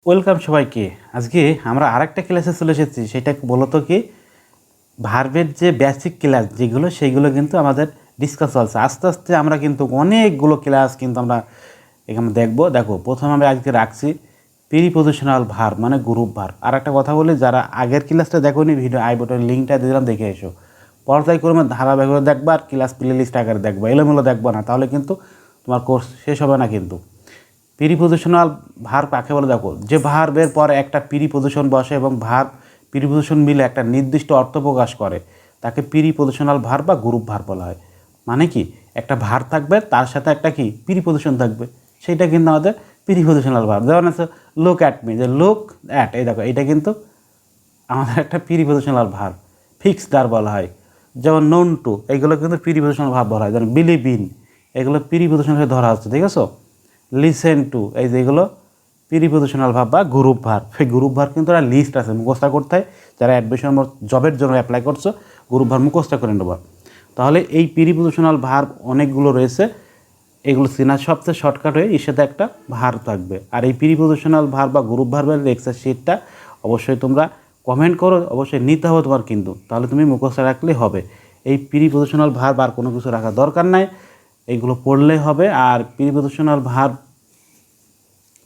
Welcome সবাইকে। আজকে আমরা আরেকটা ক্লাসে চলে এসেছি। সেটা বলতো কি, ভার্বের যে বেসিক ক্লাস যেগুলো সেইগুলো কিন্তু আমাদের ডিসকাস চলছে। আস্তে আস্তে আমরা কিন্তু অনেকগুলো ক্লাস কিন্তু আমরা এখানে দেখো প্রথমে আমি আজকে রাখছি প্রিপোজিশনাল ভার্ব মানে গ্রুপ ভার্ব। আর একটা কথা বলি, যারা আগের ক্লাসটা দেখোনি ভিডিও আই বাটনের লিঙ্কটা দিলাম, দেখে এসো। পর্যায়ক্রমে ধারাবাহিকভাবে দেখবা আর ক্লাস প্লে লিস্ট আকারে দেখবা, এলোমেলো দেখবা না, তাহলে কিন্তু তোমার কোর্স শেষ হবে না। কিন্তু প্রিপোজিশনাল ভার্ব কাকে বলে দেখো, যে ভার্বের পরে একটা প্রিপোজিশন বসে এবং ভার্ব প্রিপোজিশন মিলে একটা নির্দিষ্ট অর্থ প্রকাশ করে, তাকে প্রিপোজিশনাল ভার্ব বা গ্রুপ ভার্ব বলা হয়। মানে কি, একটা ভার্ব থাকবে তার সাথে একটা কি প্রিপোজিশন থাকবে, সেইটা কিন্তু আমাদের প্রিপোজিশনাল ভার্ব। যেমন আছে লুক অ্যাট মি, যে লুক অ্যাট, এই দেখো এইটা কিন্তু আমাদের একটা প্রিপোজিশনাল ভার্ব, ফিক্সড বলা হয়। যেমন নোন টু, এইগুলো কিন্তু প্রিপোজিশনাল ভার্ব বলা হয়। যেমন বিলিভ ইন, এগুলো প্রিপোজিশন হয়ে ধরা হচ্ছে, ঠিক আছে। লিসেন টু, এই যেগুলো প্রিপোজিশনাল ভার্ব বা গ্রুপ ভার্ব। সেই গ্রুপ ভার্ব কিন্তু একটা লিস্ট আছে, মুখস্থ করতে হয়। যারা অ্যাডমিশন জবের জন্য অ্যাপ্লাই করছো, গ্রুপ ভার্ব মুখস্থ করে নেবা। তাহলে এই প্রিপোজিশনাল ভার্ব অনেকগুলো রয়েছে, এগুলো চেনার সবচেয়ে শর্টকাট হয়ে এর সাথে একটা ভার্ব থাকবে। আর এই প্রিপোজিশনাল ভার্ব বা গ্রুপ ভার্বের এক্সার শিটটা অবশ্যই তোমরা কমেন্ট করো, অবশ্যই নিতে হবে তোমার কিন্তু, তাহলে তুমি মুখস্থ রাখলেই হবে। এই প্রিপোজিশনাল ভার্ব আর কোনো কিছু রাখার দরকার নাই, এইগুলো পড়লেই হবে। আর প্রিপোজিশনাল ভার্ব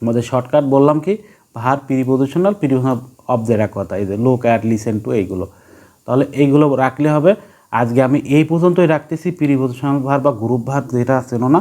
আমাদের শর্টকাট বললাম কি, ভার্ব প্রিপোজিশনাল অবজেক্ট এক কথা, এই যে লুক অ্যাট, লিসেন টু, এইগুলো। তাহলে এইগুলো রাখলে হবে। আজকে আমি এই পর্যন্তই রাখতেছি। প্রিপোজিশনাল ভার্ব বা গ্রুপ ভার্ব যেটা চেনো না